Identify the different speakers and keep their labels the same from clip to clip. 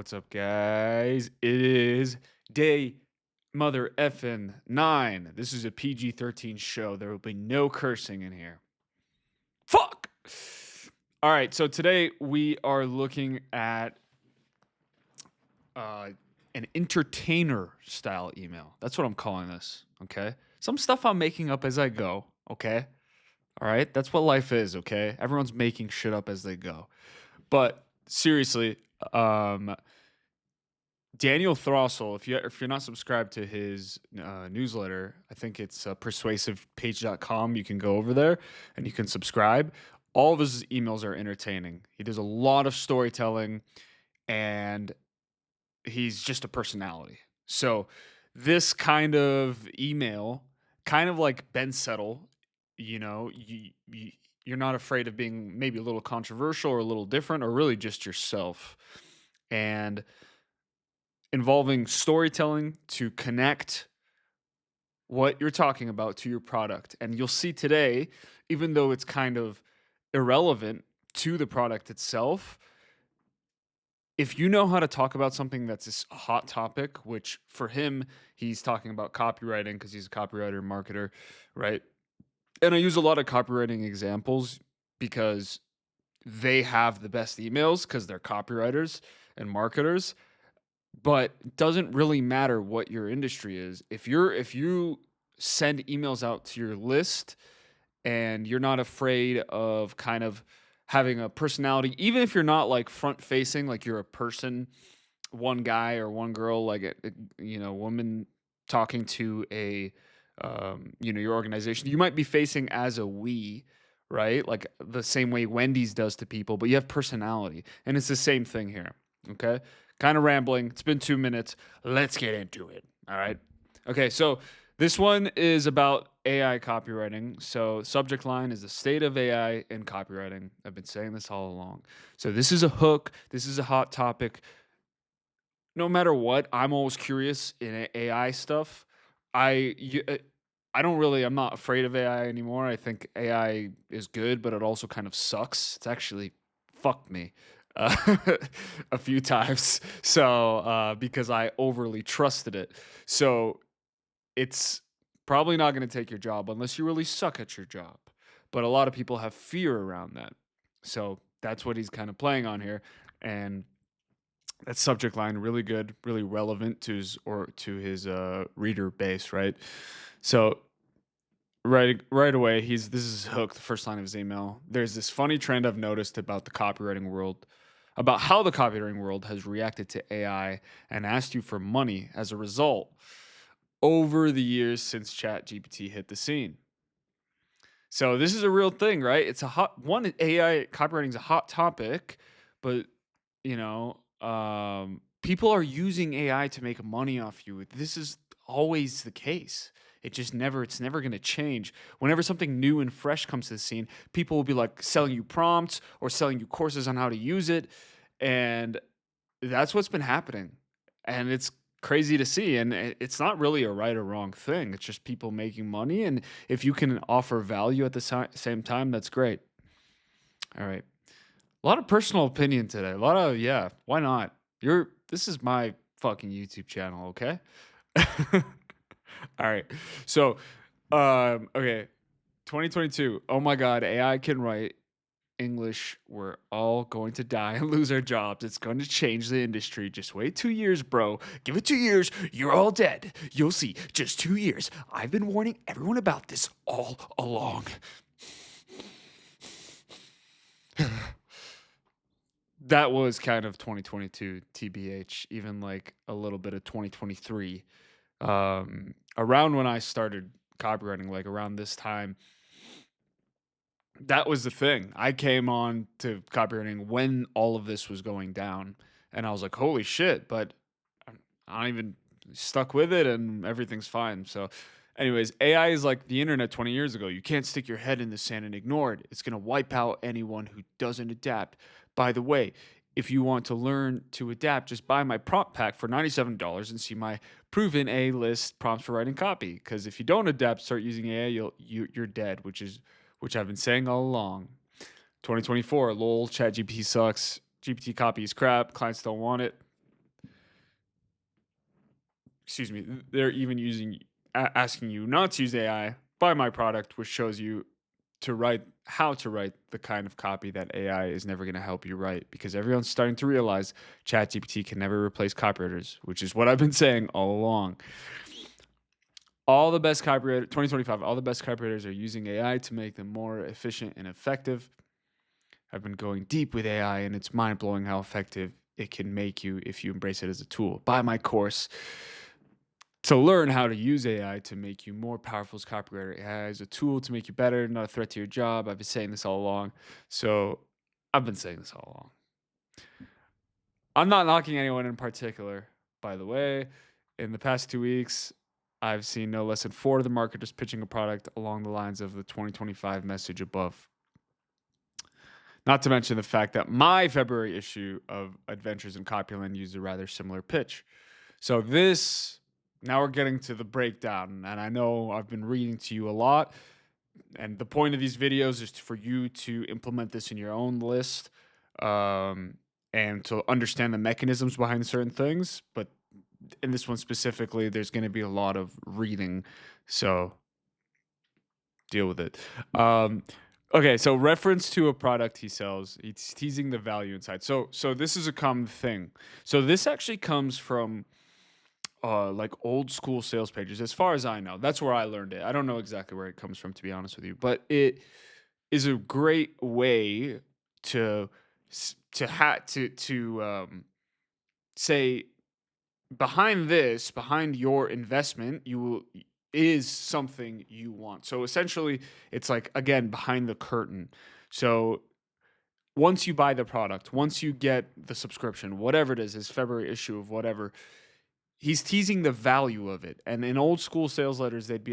Speaker 1: What's up, guys? It is day mother effin' 9. This is a PG-13 show. There will be no cursing in here. Fuck! All right, so today we are looking at uh, an entertainer style email. That's what I'm calling this, okay? Some stuff I'm making up as I go, okay? All right, that's what life is, okay? Everyone's making shit up as they go. But seriously, um, Daniel Throssell, if you're not subscribed to his newsletter, I think it's persuasivepage.com. You can go over there and you can subscribe. All of his emails are entertaining. He does a lot of storytelling and he's just a personality. So this kind of email, kind of like Ben Settle, you're not afraid of being maybe a little controversial or a little different or really just yourself. And involving storytelling to connect what you're talking about to your product. And you'll see today, even though it's kind of irrelevant to the product itself, if you know how to talk about something that's this hot topic, which for him, he's talking about copywriting because he's a copywriter and marketer, right? And I use a lot of copywriting examples because they have the best emails because they're copywriters and marketers, but it doesn't really matter what your industry is. If you send emails out to your list and you're not afraid of kind of having a personality, even if you're not like front facing, like you're a person, one guy or one girl, like woman talking to your organization, you might be facing as a we, right? Like the same way Wendy's does to people, but you have personality, and it's the same thing here. Okay, kind of rambling. It's been 2 minutes. Let's get into it. All right. Okay, so this one is about AI copywriting. So subject line is the state of AI in copywriting. I've been saying this all along. So this is a hook. This is a hot topic. No matter what, I'm always curious in AI stuff. I you, uh, I don't really. I'm not afraid of AI anymore. I think AI is good, but it also kind of sucks. It's actually fucked me uh, a few times. So because I overly trusted it. So it's probably not going to take your job unless you really suck at your job. But a lot of people have fear around that. So that's what he's kind of playing on here. And that subject line really good, really relevant to his reader base, right? So right away, this is hooked. The first line of his email. There's this funny trend I've noticed about the copywriting world, about how the copywriting world has reacted to AI and asked you for money as a result over the years since ChatGPT hit the scene. So this is a real thing, right? It's a hot one. AI copywriting is a hot topic, but people are using AI to make money off you. This is always the case. It's never going to change. Whenever something new and fresh comes to the scene, people will be like selling you prompts or selling you courses on how to use it. And that's what's been happening. And it's crazy to see. And it's not really a right or wrong thing. It's just people making money. And if you can offer value at the same time, that's great. All right. A lot of personal opinion today. A lot of, yeah, why not? This is my fucking YouTube channel, okay? All right. So, okay. 2022. Oh my God, AI can write English. We're all going to die and lose our jobs. It's going to change the industry. Just wait 2 years, bro. Give it 2 years. You're all dead. You'll see. Just 2 years. I've been warning everyone about this all along. That was kind of 2022 TBH, even like a little bit of 2023. Around when I started copywriting, like around this time, that was the thing. I came on to copywriting when all of this was going down, and I was like, "Holy shit!" But I even stuck with it, and everything's fine. So, anyways, AI is like the internet 20 years ago. You can't stick your head in the sand and ignore it. It's gonna wipe out anyone who doesn't adapt. By the way, if you want to learn to adapt, just buy my prompt pack for $97 and see my proven A-list prompts for writing copy. Because if you don't adapt, start using AI, you're dead, which I've been saying all along. 2024, lol, ChatGPT sucks. GPT copy is crap. Clients don't want it. excuse me, they're even asking you not to use AI. Buy my product, which shows you to write how to write the kind of copy that AI is never going to help you write, because everyone's starting to realize ChatGPT can never replace copywriters, which is what I've been saying all along. All the best copywriters, 2025, all the best copywriters are using AI to make them more efficient and effective. I've been going deep with AI, and it's mind blowing how effective it can make you if you embrace it as a tool. Buy my course to learn how to use AI to make you more powerful as a copywriter. AI is a tool to make you better, not a threat to your job. I've been saying this all along. So I've been saying this all along. I'm not knocking anyone in particular, by the way. In the past 2 weeks, I've seen no less than 4 of the marketers pitching a product along the lines of the 2025 message above. Not to mention the fact that my February issue of Adventures in Copyland used a rather similar pitch. So now we're getting to the breakdown, and I know I've been reading to you a lot, and the point of these videos is for you to implement this in your own list, and to understand the mechanisms behind certain things. But in this one specifically, there's going to be a lot of reading, so deal with it. Okay, so reference to a product he sells, he's teasing the value inside. So this is a common thing. So this actually comes from like old school sales pages, as far as I know. That's where I learned it. I don't know exactly where it comes from, to be honest with you, but it is a great way to say behind your investment, is something you want. So essentially, it's like, again, behind the curtain. So once you buy the product, once you get the subscription, whatever it is, his February issue of whatever, he's teasing the value of it. And in old school sales letters, they'd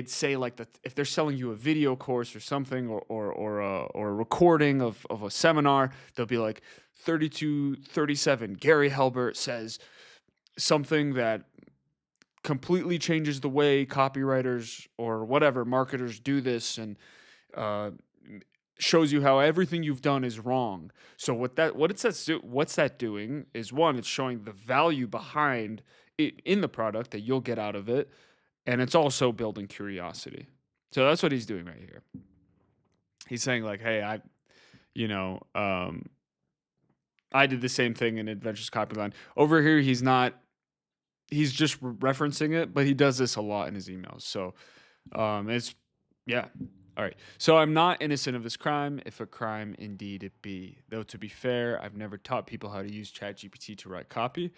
Speaker 1: say like that if they're selling you a video course or something, or a recording of a seminar, they'll be like 3237. Gary Halbert says something that completely changes the way copywriters or whatever marketers do this, and uh, shows you how everything you've done is wrong. So what's that doing is, one, it's showing the value behind it in the product that you'll get out of it, and it's also building curiosity. So that's what he's doing right here. He's saying like, hey, you know, I did the same thing in Adventures Copyline. Over here, he's just referencing it, but he does this a lot in his emails. So it's, yeah. All right. So I'm not innocent of this crime, if a crime indeed it be. Though to be fair, I've never taught people how to use ChatGPT to write copy.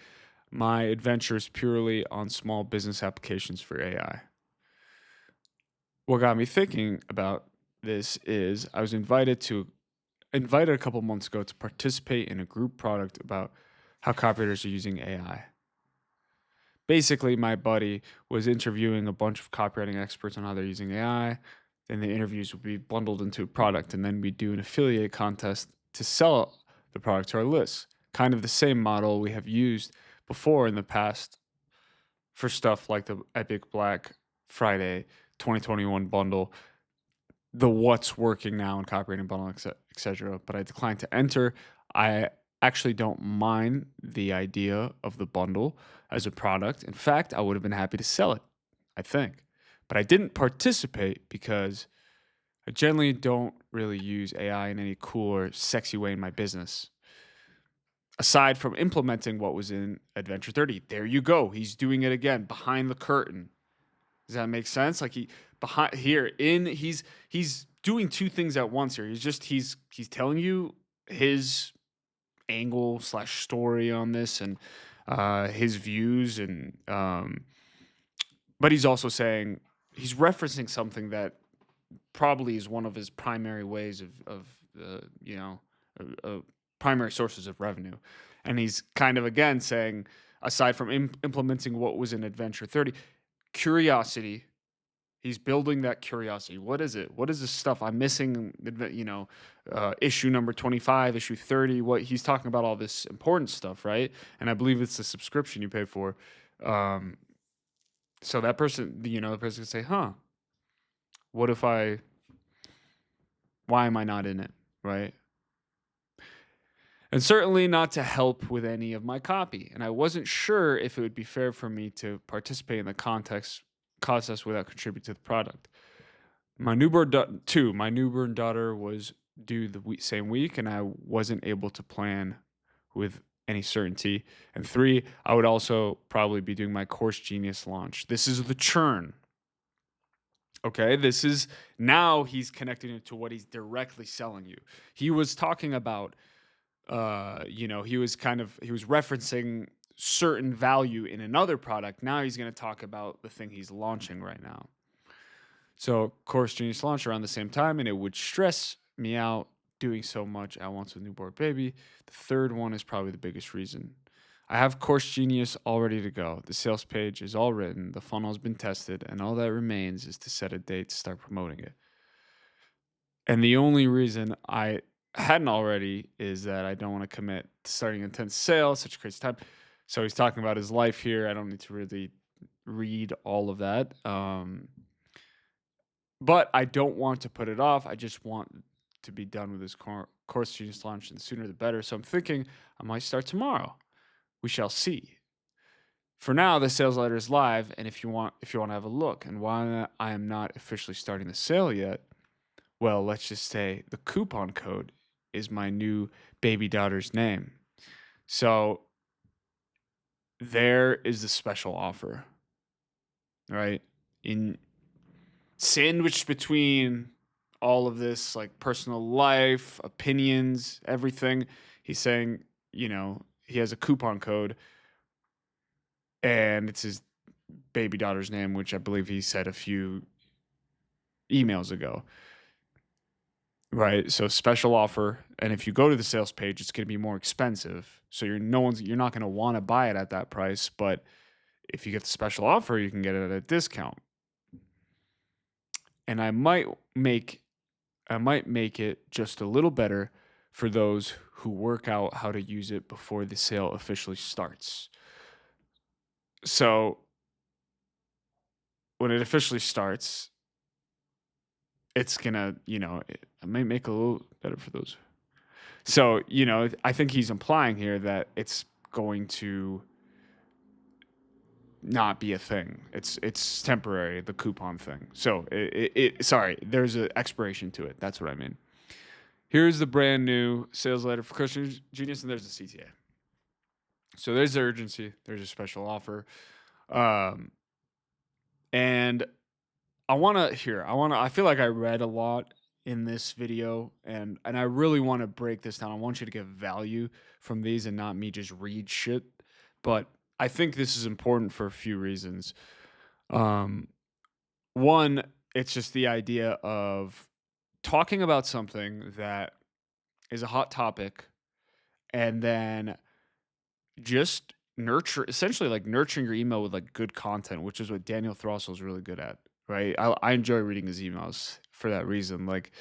Speaker 1: My adventure is purely on small business applications for AI. What got me thinking about this is I was invited a couple months ago to participate in a group product about how copywriters are using AI. Basically, my buddy was interviewing a bunch of copywriting experts on how they're using AI. Then the interviews would be bundled into a product, and then we do an affiliate contest to sell the product to our list. Kind of the same model we have used before in the past for stuff like the Epic Black Friday 2021 bundle, the what's working now in copywriting bundle, etc. But I declined to enter. I actually don't mind the idea of the bundle as a product. In fact, I would have been happy to sell it, I think. But I didn't participate because I generally don't really use AI in any cool or sexy way in my business. Aside from implementing what was in Adventure 30, there you go. He's doing it again behind the curtain. Does that make sense? Like he's doing two things at once here. He's telling you his angle / story on this, and his views, and but he's also saying, he's referencing something that probably is one of his primary ways of primary sources of revenue. And he's kind of again saying, aside from implementing what was in Adventure 30, curiosity. He's building that curiosity. What is it? What is this stuff I'm missing? Issue number 25, issue 30. What he's talking about, all this important stuff, right? And I believe it's the subscription you pay for. So that person, the person can say, "Huh? What if I? Why am I not in it?" Right? and certainly not to help with any of my copy. And I wasn't sure if it would be fair for me to participate in the context process without contributing to the product. My newborn daughter was due the same week, and I wasn't able to plan with any certainty. And three, I would also probably be doing my Course Genius launch. This is the churn. Okay, this is now he's connecting it to what he's directly selling you. He was talking about he was referencing certain value in another product. Now he's going to talk about the thing he's launching right now. So Course Genius launched around the same time, and it would stress me out doing so much at once with newborn baby. The third one is probably the biggest reason. I have Course Genius all ready to go. The sales page is all written, the funnel has been tested, and all that remains is to set a date to start promoting it. And the only reason I hadn't already is that I don't want to commit to starting intense sales, such a crazy time. So he's talking about his life here. I don't need to really read all of that. But I don't want to put it off. I just want to be done with this Course Genius launch, and the sooner the better. So I'm thinking I might start tomorrow. We shall see. For now, the sales letter is live, and if you want to have a look, and why I am not officially starting the sale yet, well, let's just say the coupon code is my new baby daughter's name. So there is the special offer, right? In sandwiched between all of this, like personal life, opinions, everything, he's saying, he has a coupon code, and it's his baby daughter's name, which I believe he said a few emails ago. Right. So special offer. And if you go to the sales page, it's going to be more expensive. So you're not going to want to buy it at that price. But if you get the special offer, you can get it at a discount. And I might make it just a little better for those who work out how to use it before the sale officially starts. So when it officially starts, it's gonna, it might make it a little better for those. So, I think he's implying here that it's going to not be a thing. It's temporary, the coupon thing. So sorry, there's an expiration to it. That's what I mean. Here's the brand new sales letter for Course Genius, and there's the CTA. So there's the urgency. There's a special offer, and I feel like I read a lot in this video, and I really want to break this down. I want you to get value from these and not me just read shit. But I think this is important for a few reasons. One, it's just the idea of talking about something that is a hot topic, and then just essentially like nurturing your email with like good content, which is what Daniel Throsell is really good at, right? I enjoy reading his emails for that reason. Like,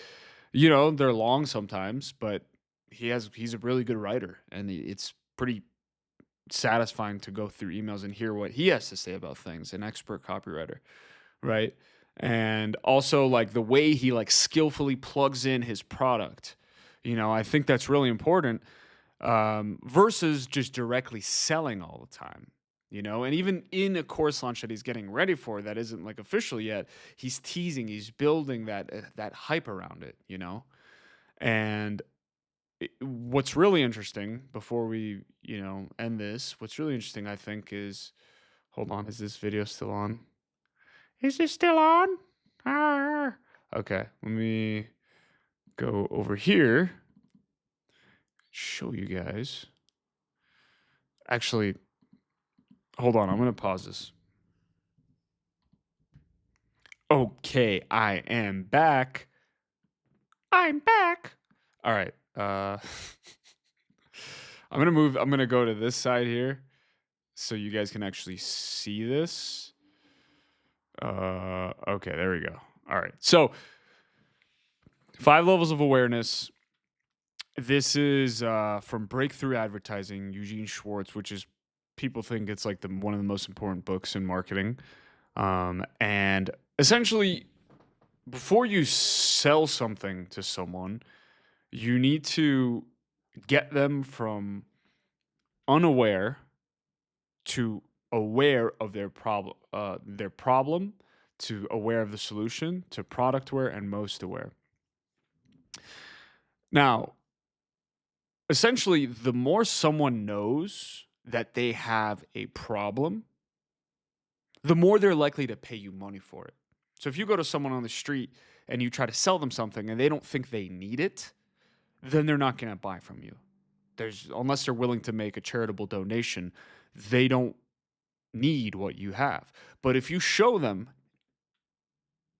Speaker 1: they're long sometimes, but he's a really good writer, and it's pretty satisfying to go through emails and hear what he has to say about things. An expert copywriter, right? And also like the way he like skillfully plugs in his product. I think that's really important, versus just directly selling all the time. And even in a course launch that he's getting ready for that isn't like official yet, he's teasing, he's building that hype around it. And what's really interesting before we end this, what's really interesting I think is, hold on, is this video still on? Is this still on? Okay, let me go over here, show you guys. Actually, hold on, I'm gonna pause this. Okay, I am back. I'm back. All right. I'm gonna go to this side here so you guys can actually see this. Okay, there we go. All right. So 5 levels of awareness. This is from Breakthrough Advertising, Eugene Schwartz, which is, people think it's like one of the most important books in marketing. And essentially, before you sell something to someone, you need to get them from unaware to aware of their problem, to aware of the solution, to product aware, and most aware. Now, essentially, the more someone knows that they have a problem, the more they're likely to pay you money for it. So if you go to someone on the street and you try to sell them something and they don't think they need it, then they're not going to buy from you. Unless they're willing to make a charitable donation, they don't need what you have. But if you show them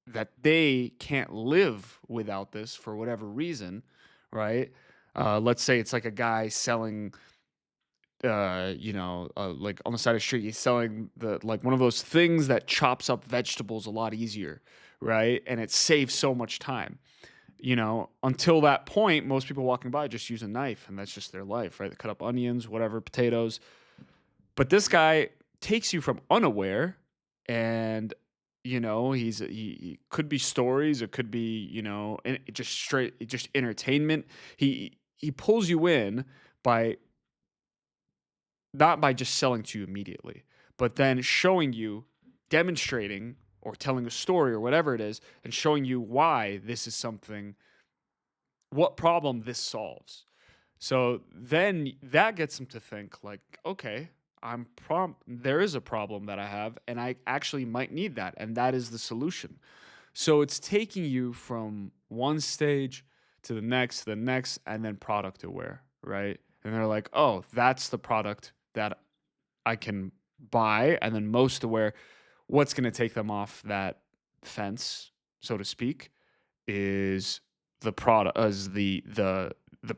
Speaker 1: that they can't live without this for whatever reason, right? Let's say it's like a guy selling, like on the side of the street, he's selling like one of those things that chops up vegetables a lot easier, right? And it saves so much time. Until that point, most people walking by just use a knife, and that's just their life, right? They cut up onions, whatever, potatoes. But this guy takes you from unaware, and he could be stories, it could be just entertainment. He pulls you in by not by just selling to you immediately, but then showing you, demonstrating, or telling a story or whatever it is, and showing you why this is something, what problem this solves. So then that gets them to think like, okay, there is a problem that I have, and I actually might need that, and that is the solution. So it's taking you from one stage to the next, and then product aware, right? And they're like, oh, that's the product that I can buy, and then most aware. What's going to take them off that fence, so to speak, is the product, as the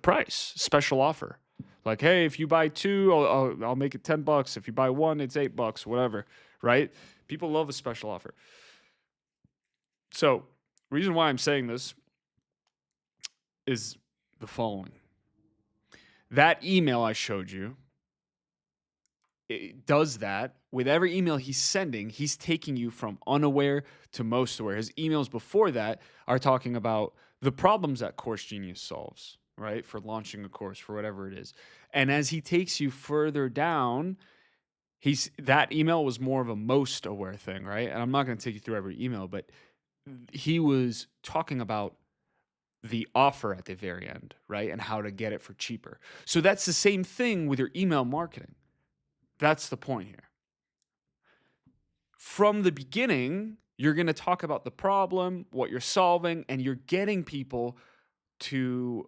Speaker 1: price, special offer. Like, hey, if you buy two, I'll make it $10. If you buy one, it's $8, whatever, right? People love a special offer. So, reason why I'm saying this is the following. That email I showed you, it does that. With every email he's sending, he's taking you from unaware to most aware. His emails before that are talking about the problems that Course Genius solves, right? For launching a course, for whatever it is. And as he takes you further down, that email was more of a most aware thing, right? And I'm not going to take you through every email, but he was talking about the offer at the very end, right? And how to get it for cheaper. So that's the same thing with your email marketing. That's the point here. From the beginning, you're going to talk about the problem, what you're solving, and you're getting people to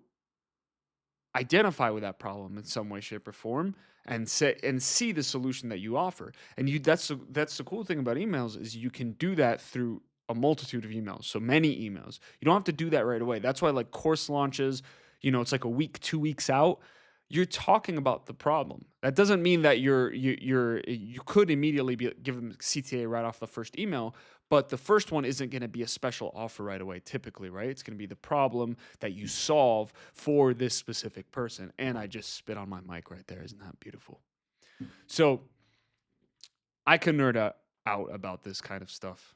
Speaker 1: identify with that problem in some way, shape, or form, and see the solution that you offer. And that's the cool thing about emails, is you can do that through a multitude of emails, so many emails. You don't have to do that right away. That's why, like, course launches, it's like a week, 2 weeks out. You're talking about the problem. That doesn't mean that you could immediately give them CTA right off the first email, but the first one isn't going to be a special offer right away, typically, right? It's going to be the problem that you solve for this specific person. And I just spit on my mic right there. Isn't that beautiful? So I can nerd out about this kind of stuff.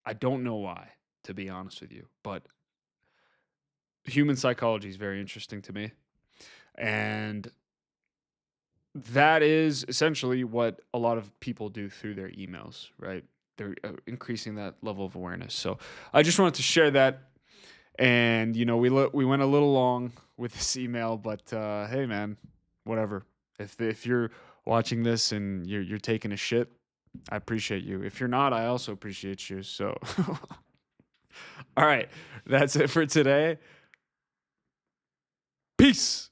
Speaker 1: I don't know why, to be honest with you, but human psychology is very interesting to me. And that is essentially what a lot of people do through their emails, right? They're increasing that level of awareness. So I just wanted to share that. And, we went a little long with this email, but hey, man, whatever. If you're watching this and you're taking a shit, I appreciate you. If you're not, I also appreciate you. So, all right, that's it for today. Peace.